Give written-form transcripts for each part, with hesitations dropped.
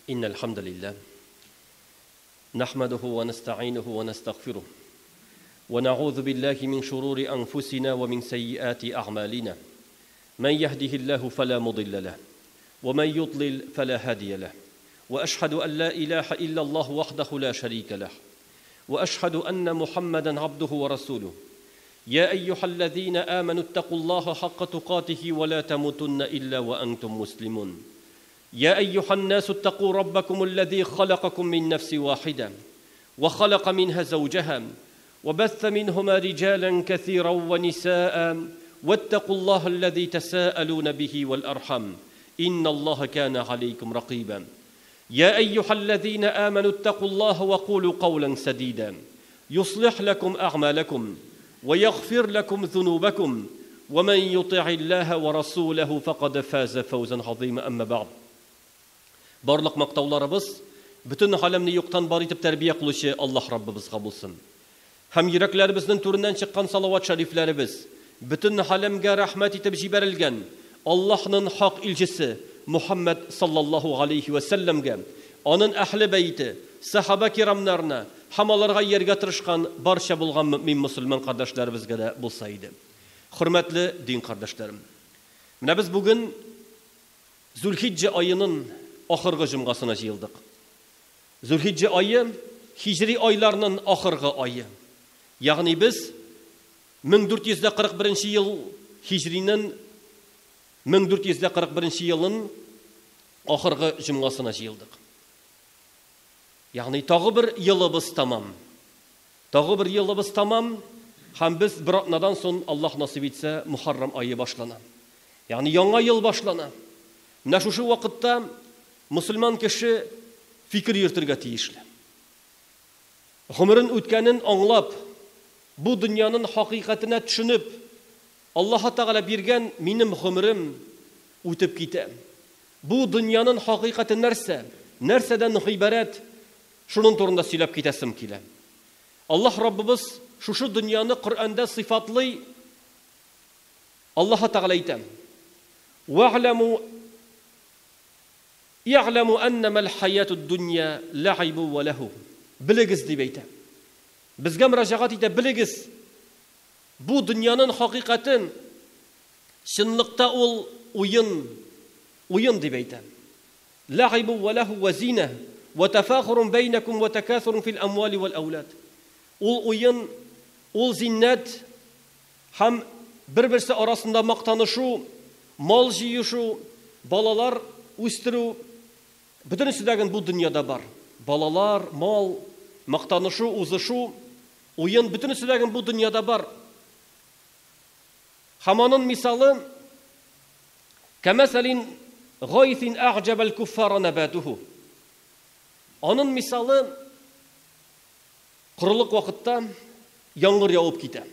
إن الحمد لله نحمده ونستعينه ونستغفره ونعوذ بالله من شرور أنفسنا ومن سيئات أعمالنا من يهده الله فلا مضل له ومن يضلل فلا هادي له وأشهد أن لا إله إلا الله وحده لا شريك له وأشهد أن محمدا عبده ورسوله يا أيها الذين آمنوا اتقوا الله حق تقاته ولا تموتن إلا وأنتم مسلمون يا أيها الناس اتقوا ربكم الذي خلقكم من نفس واحدة وخلق منها زوجها وبث منهما رجالا كثيرا ونساء واتقوا الله الذي تساءلون به والأرحم إن الله كان عليكم رقيبا يا أيها الذين آمنوا اتقوا الله وقولوا قولا سديدا يصلح لكم أعمالكم ويغفر لكم ذنوبكم ومن يطع الله ورسوله فقد فاز فوزا عظيما أما بعد Барлык мактауларыбыз бүтән галәмне юктан бар итеп тәрбия кылучы Аллаһ Раббыбызга булсын. Һәм йөрәкләребезнең түреннән чыккан салават шарифләребез бүтән галәмгә рәхмәт итеп җибәрелгән Аллаһның хак илчесе Мухаммад саллаллаһу алейхи ва сәлләмгә, аның әһле бәйте, сахаба кирамнарына, һәм аларга ергә тырышкан барча булган мөмин мусульман кардәшләребезгә дә булса иде. Хөрмәтле дин кардәшләрем. Менә без бүген Зулхиджә аеның ахыргы җомгасына җыелдык. Зулхиджә ае хиҗри айларның ахыргы ае. Ягъни без 1441 ел хиҗринең 1441 елның ахыргы җомгасына җыелдык. Ягъни тагы бер елыбыз тамам. Тагы бер елыбыз тамам. Һәм без бер атнадан соң Аллаһ насип итсә Мухаррам ае башлана. Ягъни яңа ел башлана. Менә шушы вакытта Мусульман кеше фикер йөртергә тиешле. Гомерен үткәнен аңлап, бу дөньяның хакыйкатына төшенеп, Аллаһ Тәгалә биргән минем гомерем үтеп китә. Бу дөньяның хакыйкаты нәрсә? Нәрсәдән гыйбарәт? Шуның турында сөйләп китәсем килә. Аллаһ Раббыбыз шушы дөньяны Коръәндә сыйфатлый. Аллаһ Тәгалә әйтә: "Вa'lamu يعلم أنما الحياة الدنيا لعب وله." Bilегез дип әйтә. Безгә мөрәҗәгать итә, билегез. Бу дөньяның хакыйкатын чынлыкта ул уен дип әйтә. Лa'ибу ва лаху ва зина ва тафахурун бейнакум ва такаthurun фил амвали вал аулад. Ул уен, ул зиннәт һәм бер-берсе арасында мактанышу, мал җыешу, балалар үстерү, бөтенесендәген бу дөньяда бар. Балалар, мал, мактанышу, узышу, уен бөтенесендәген бу дөньяда бар. Хаманың мисалы камасалин гайсин а'җаба ал-куффара набатуху. Аның мисалы курылык вакытта яңгыр явып китә.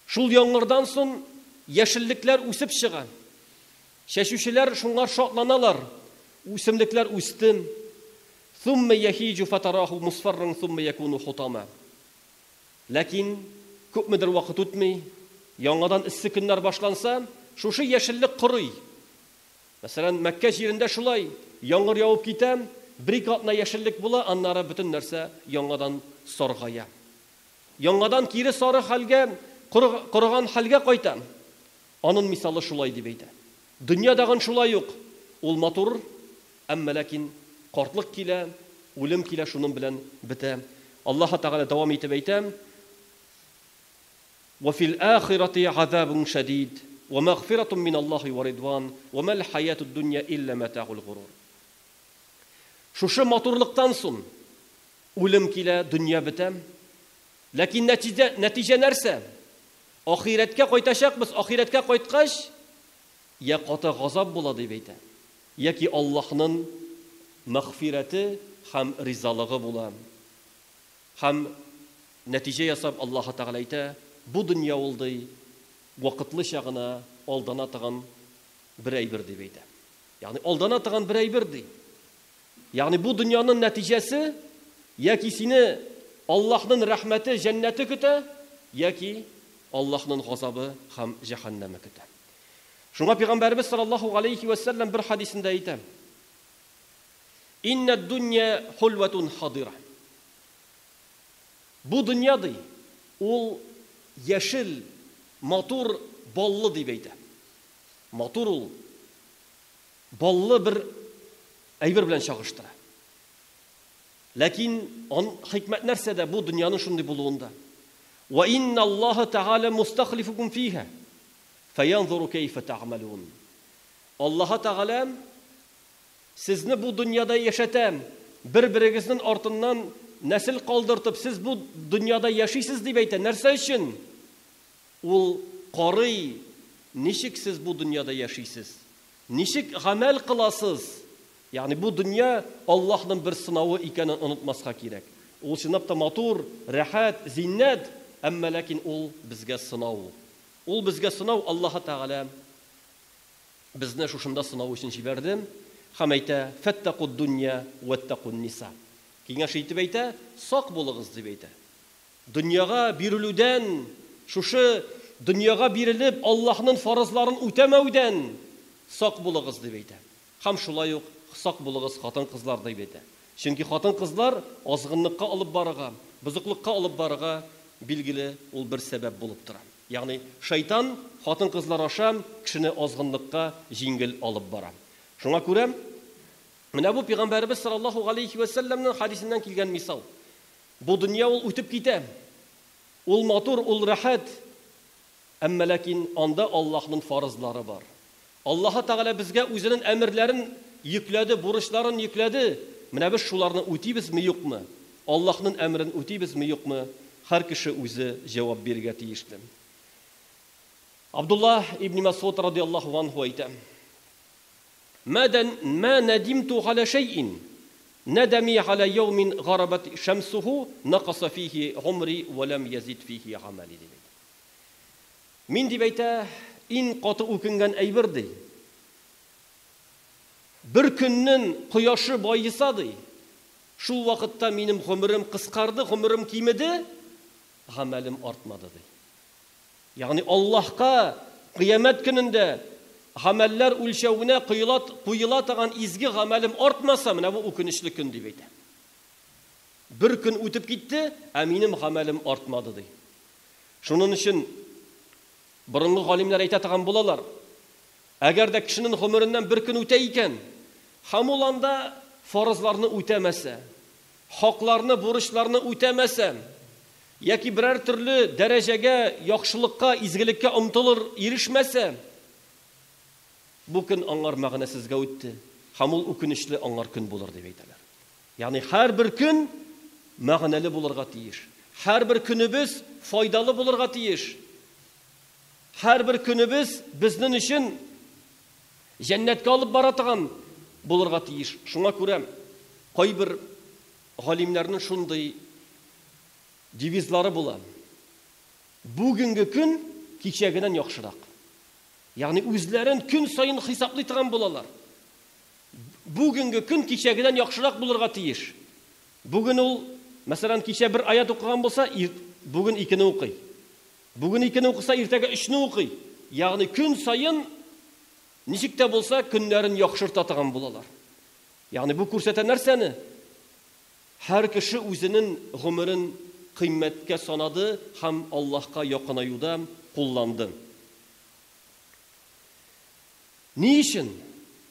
Шул яңгырдан соң яшеллекләр үсеп чыга. Шәшүчеләр шуңар шатланалар. Үсемлекләр үсте. Thumma yahiju fatarahu musfarran thumma yakunu hutama. Ләкин күпмедер вакыт үтми, яңадан иссе көннәр башланса, шушы яшеллек курый. Мәсәлән, Мәккә җирендә шулай, яңгыр явып китә, бер катна яшеллек була, аннары бөтен нәрсә яңадан саргая. Яңадан кире сары хәлгә, курыган хәлгә кайта. Аның мисалы шулай дип әйтә. Дөньядагын шулай ук. Ул матур, әмма ләкин картлык килә, үлем килә, шуның белән бетә. Аллаһ Тәгалә дәвам итеп әйтә: "Ва фил ахирати азабун шадид, ва магфиратун мин Аллаһи ва ридван, ва мал хаятуд дунья илля матаъул гурур." Шушы матурлыктан соң үлем килә, дөнья бетә. Ләкин нәтиҗә нәрсә? Ахиреткә кайтачакбыз, ахиреткә кайткач, я каты газап була дип әйтә. Яки Аллаһның мәгъфирәте һәм ризалыгы була. Һәм нәтиҗә ясап Аллаһ Тәгалә әйтә: "Бу дөнья улды вакытлыча гына алдана торган бер әйбер" дип әйтә. Ягъни алдана торган бер әйбер ди. Ягъни бу дөньяның нәтиҗәсе яки сине Аллаһның рәхмәте, җәннәте көтә, яки Аллаһның газабы һәм җәһәннәме көтә. Шуңа Пәйгамбәрбез саллаллаһу алейхи ва саллям бер хадисендә әйтә: Инна дунья хулватун хадира. Бу дөньяды ул яшел, матур, баллы дип әйтә. Матур ул баллы бер әйбер белән чагыштыра. Ләкин хикмәт нәрсәдә бу дөньяның шундый булуында? Ва инна Аллаһа тааля мустахлифукум фиха фаянзуру кайфа таъмалун. Аллаһа тааля сезне бу дөньяда яшәтәм, бер-берегезнең артыннан нәсел калдыртып, сез бу дөньяда яшисез дип әйтә. Нәрсә өчен? Ул карый, ничек сез бу дөньяда яшисез? Ничек гамәл кыласыз? Ягъни бу дөнья Аллаһның бер сынавы икәнен онытмаска кирәк. Ул чынлап та матур, рәхәт, зиннәт, әмма ләкин ул безгә сынау. Ул безгә сынау. Аллаһ Тәгалә безне шушында сынау өчен җибәрде. Һәм әйтә: "Фаттақуд дунья ваттақун ниса." Киңәш итеп әйтә: "Сак булыгыз" дип әйтә. Дөньяга бирелүдән, шушы дөньяга бирелеп Аллаһның фарызларын үтәмәүдән сак булыгыз дип әйтә. Һәм шулай ук сак булыгыз хатын-кызлар дип әйтә. Чөнки хатын-кызлар азгынлыкка алып барырга, бузыклыкка алып барырга билгеле ул бер сәбәп булып тора. Ягъни шайтан хатын-кызлар аша кешене азгынлыкка җиңгел алып бара. Шуңа күрә менә бу Пәйгамбәрбез саллаллаһу алейхи ва саллямның хадисеннән килгән мисал. Бу дөнья ул үтеп китә. Ул матур, ул рәхәт. Әмма ләкин анда Аллаһның фарызлары бар. Аллаһ Тәгалә безгә үзенең әмерләрен йөкләде, бурычларын йөкләде. Менә без шуларны үтибезме, юкмы? Аллаһның әмрен үтибезме, юкмы? Һәр кеше үзе җавап бирергә тиешле. Абдулла ибн Мас'уд радиллаһу анһу әйтә: "Ма надимту ала шай'ин надами ала йаумин гарабат шамсуху нaqasa фихи умри ва лам язид фихи амали." Мин дип әйтә, ин каты үкенгән әйбер ди. Бер көннең кояшы байыса ди. Шул вакытта минем гомерем кыскарды, гомерем кимеде, гамәлем артмады ди. Ягъни Аллаһка кыямәт көнендә гамәлләр үлчәвенә куела торган изге гамәлем артмаса, менә бу үкенечле көн дип әйтә. Бер көн үтеп китте, ә минем гамәлем артмады ди. Шуның өчен борынгы галимнәр әйтә торган булалар. Әгәр дә кешенең гомереннән бер көн үтә икән, һәм ул анда фарызларны үтәмәсә, хакларны, бурычларны үтәмәсә, яки берәр төрле дәрәҗәгә, яхшылыкка, изгелеккә омтылыр, ирешмәсә, бу көн аңар мәгънәсезгә үтте, һәм ул үкенечле аңар көн булыр дип әйтәләр. Ягъни һәр бер көн мәгънәле булырга тиеш. Һәр бер көнебез файдалы булырга тиеш. Һәр бер көнебез безнең өчен җәннәткә алып бара торган булырга тиеш. Шуңа күрә кайбер галимнәрнең шундый девизлары була. Бүгенге көн кичәгеннән яхшырак. Ягъни үзләрен көн сайын хисаплый торган булалар. Бүгенге көн кичәгеннән яхшырак булырга тиеш. Бүген ул, мәсәлән, кичә бер аят укыган булса, бүген 2-не укый. Бүген 2-не укыса, иртәгә 3-не укый. Ягъни көн сайын ничек тә булса көннәрен яхшырта торган булалар. Ягъни бу күрсәтә нәрсәне? Һәр кеше үзенең гомерен кыйммәткә санады һәм Аллаһка якынаюда кулланды. Ни өчен?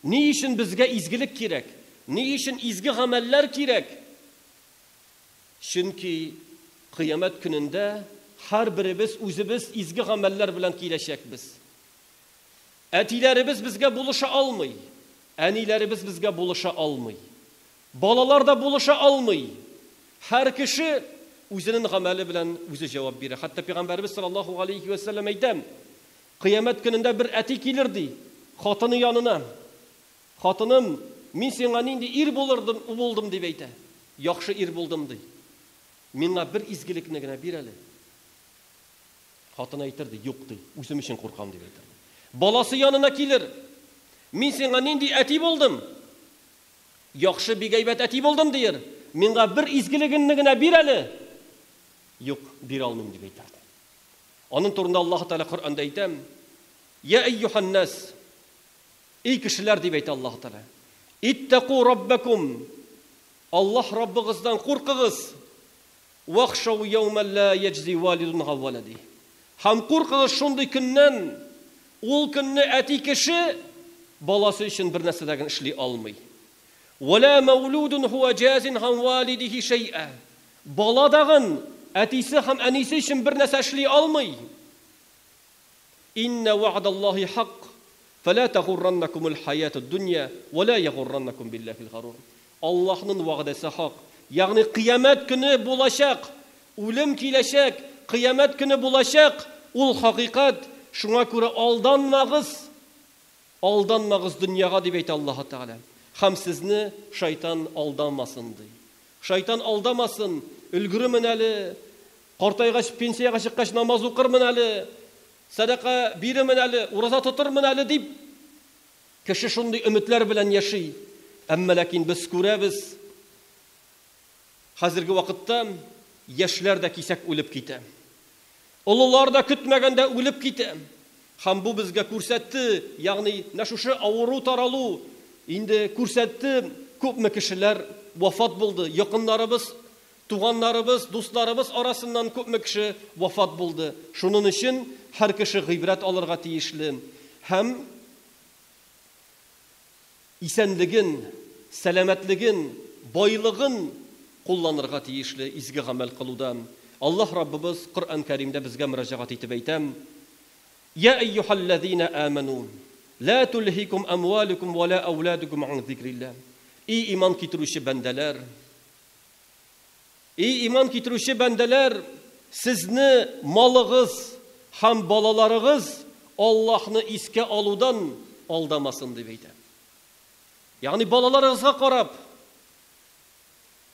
Ни өчен безгә изгелек кирәк? Ни өчен изге гамәлләр кирәк? Чөнки кыямәт көнендә һәр беребез үзебез изге гамәлләр белән киләчәкбез. Әтиләребез безгә булыша алмый. Әниләребез безгә булыша алмый. Балалар да булыша алмый. Һәр кеше үзенең гамәле белән үзе җавап бирә. Хәтта Пәйгамбәрбез саллаллаһу алейхи ва саллям әйтә: "Кыямәт көнендә бер әти килер ди, хатыны янына. Хатыным, мин сиңа нинди ир булдым дип әйтә. Яхшы ир булдым ди. Миңа бер изгелекне генә бир әле." Хатыны әйтер ди: "Юк ди, үзем өчен куркам" дип әйтә. Баласы янына килер. "Мин сиңа нинди әти булдым? Яхшы бик әйбәт әти булдым" дияр. "Миңа бер изгелегенне генә бир әле." Юк, бир алмыйм дип әйтә. Аның турында Аллаһ Тәгалә Коръәндә әйтә: "Я әйюхан нас", эй кешеләр дип әйтә Аллаһ Тәгалә, "Иттaqu rabbakum", Аллаһ Раббыгыздан куркыгыз. Вахшау яуман ла яджзи валидун ан валади. Һәм куркыгыз шундый көннән, ул көнне әти кеше баласы өчен бер нәрсә дә эшли алмый. Вала маулудун хуа джазин ан валидихи шай'a. Бала дагын әтисе һәм әнисе өчен бер нәрсә эшли алмый. Инна вa'даллаһи хак. فلا تغرنكم الحياة الدنيا ولا يغرنكم بالله الغرور. Аллаһның вәгъдәсе хак. Ягъни кыямат көне булачак, үлем киләчәк, кыямат көне булачак, ул хакыйкать. Шуңа күрә алданмагыз. Алданмагыз дөньяга дип әйтә Аллаһ Тәгалә. Һәм сезне шайтан алдамасын ди. Шайтан алдамасын. Өлгүремен әле, картайгач, пенсияга чыккач намаз укырмын әле, садака биремен әле, ураза тотырмын әле дип кеше шундый өметләр белән яши. Әмма ләкин без күрәбез, хәзерге вакытта яшьләр дә кисәк үлеп китә. Олылар да көтмәгәндә үлеп китә. Һәм бу безгә күрсәтте, ягъни шушы авыру таралу инде күрсәтте, күпме кешеләр вафат булды. Якыннарыбыз, туганнарыбыз, дусларыбыз арасыннан күпме кеше вафат булды. Шуның өчен һәр кеше гыйбрәт алырга тиешле. Һәм исәнлеген, сәламәтлеген, байлыгын кулланырга тиешле изге гамәл кылуда. Аллаһ Раббыбыз Коръән Кәримдә безгә мөрәҗәгать итеп әйтә: "Я айюхаллазина аману, ла тулхикум амвалукум ва ла ауладукум ан зикрилләh." И иман китерүче бәндәләр, сезне малыгыз һәм балаларыгыз Аллаһны искә алудан алдамасын дип әйтә. Ягъни балаларыгызга карап,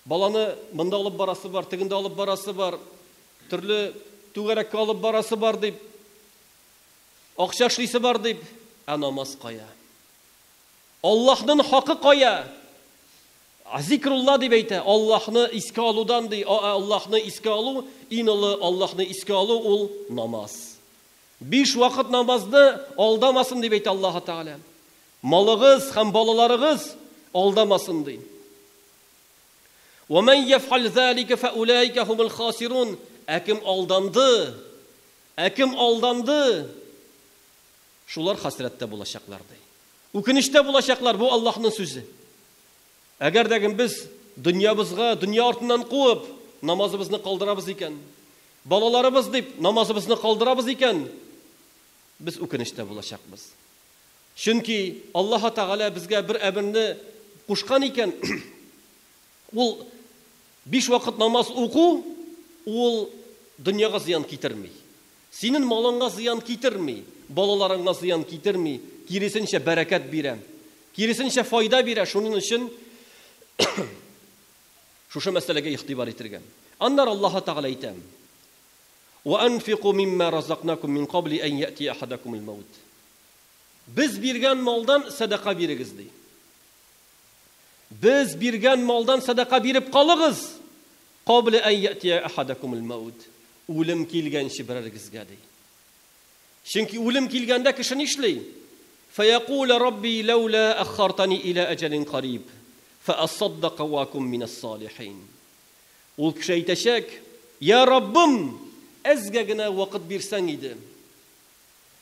баланы монда алып барасы бар, тегендә алып барасы бар, төрле түгәрәккә алып барасы бар дип, акча эшлисе бар дип, намаз кая? Аллаһның хакы кая? Зикрулла дип әйтә, Аллаһны искә алудан ди, Аллаһны искә алу, инылы Аллаһны искә алу ул намаз. 5 вакыт намазны алдамасын дип әйтә Аллаһ Тәгалә. Малыгыз һәм балаларыгыз алдамасын ди. Ва ман яф'ал залика фа улайка хумул хасирун. Әкем алданды. Шулар хәсрәттә булачаклар ди. Үкенештә булачаклар, бу Аллаһның сүзе. Әгәр дәгән без дөньябызга, дөнья артыннан куып, намазыбызны калдырабыз икән, балаларыбыз дип намазыбызны калдырабыз икән, без үкенештә булачакбыз. Чөнки Аллаһ Тәгалә безгә бер әмерне кушкан икән. Ул 5 вакыт намаз уку, ул дөньяга зыян китерми. Синең малыңга зыян китерми, балаларыңга зыян китерми, киресенчә бәрәкәт бирә. Киресенчә файда бирә. Шуның өчен шушы мәсьәләгә ихтибар итергә. Аннар Аллаһ Тәгалә әйтә: "Ва анфиqu mimma razaqnakum min qabli an ya'ti ahadakum al-maut." Biz биргән малдан садака бирегез ди. Biz биргән малдан садака биреп калыгыз. Qabli an ya'ti ahadakum al-maut. Үлем килгәнче берәрегезгә ди. Чөнки үлем килгәндә кеше нишли? Фаяқула рабби лаула аххартани иля аҗалин қариб фаасаддаqa ва акун минас салихин. Ул кеше әйтәчәк: "Я Раббым, әзгә генә вакыт бирсәң иде.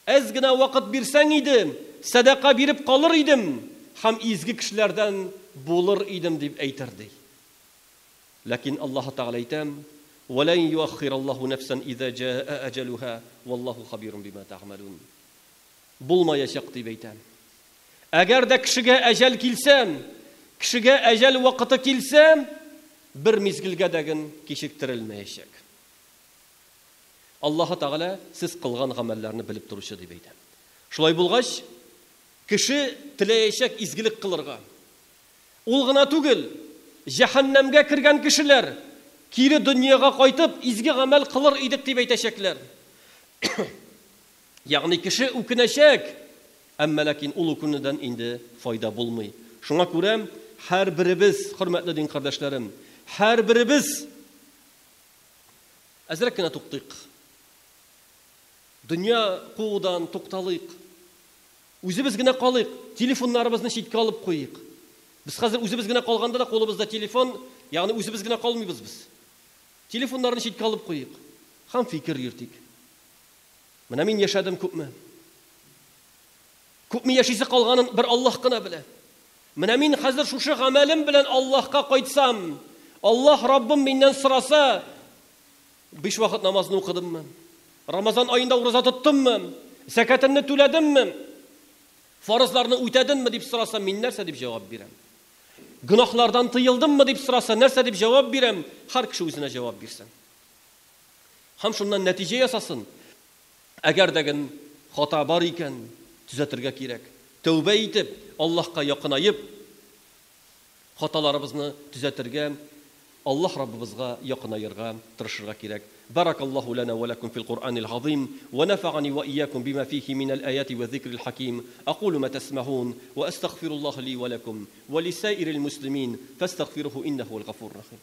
Әзгә вакыт бирсәң иде, садака биреп калыр идем, һәм изге кешеләрдән булыр идем" дип әйтәрди. Ләкин Аллаһ Тәгалә әйтә: "Валан юаххираллаһу нафсан иза җаа аҗалуха, валлаһу хабирун бима таъмалун." Булмаячак дип әйтә. Әгәр дә кешегә әҗәл килсә, кешегә әҗәл вакыты килсә, бер мизгелгә дәген кичектерелмәячәк. Аллаһ Тәгалә сез кылган гамәлләрне белеп торучы дип әйтә. Шулай булгач, кеше теләячәк изгелек кылырга. Ул гына түгел, җәһәннәмгә кергән кешеләр кире дөньяга кайтып изге гамәл кылыр идек дип әйтәчәкләр. Ягъни кеше үкенәчәк, әмма ләкин ул үкенүдән инде файда булмый. Шуңа күрә һәр беребез, хөрмәтле дин кардәшләрем, һәр беребез әзрәк кенә туктыйк. Дөнья куудан тукталыйк. Үзебез генә калыйк, телефоннарыбызны читкә алып куйык. Biz хәзер үзебез генә калганда да колыбызда телефон, ягъни үзебез генә калмыйбыз без. Телефоннарны читкә алып куйык. Һәм фикер йөртик. Менә мин яшәдем күпме? Күпме яшисе калганын бер Аллаһ кына белә. Менә мин хәзер шушы гамәлем белән Аллаһка кайтсам, Аллаһ Раббым миннән сораса, 5 вакыт намазны укыдыммы? Рамазан аенда ураза тоттыммы? Закатымны түләдемме? Фарызларны үтәдемме дип сораса, мин нәрсә дип җавап бирәм? Гынахлардан тыелдыммы дип сораса, нәрсә дип җавап бирәм? Һәр кеше үзенә җавап бирсен. Һәм шуннан нәтиҗә ясасын. Әгәр дәген хата бар икән, төзәтергә кирәк. Тәүбә итеп, Аллаһка якынайып, хаталарыбызны төзәтергә, Аллаһ Раббыбызга якынайырга, тырышырга кирәк. Баракаллаху лана ва лакум фил Qur'анил азим ва нафa'ani ва iyyakum bima fihi min al-ayati wa dhikril hakim. Aqulu ma tasma'un wa astaghfirullaha li wa lakum wa li sa'iril muslimin fastaghfiruhu innahu al-ghafurur rahim.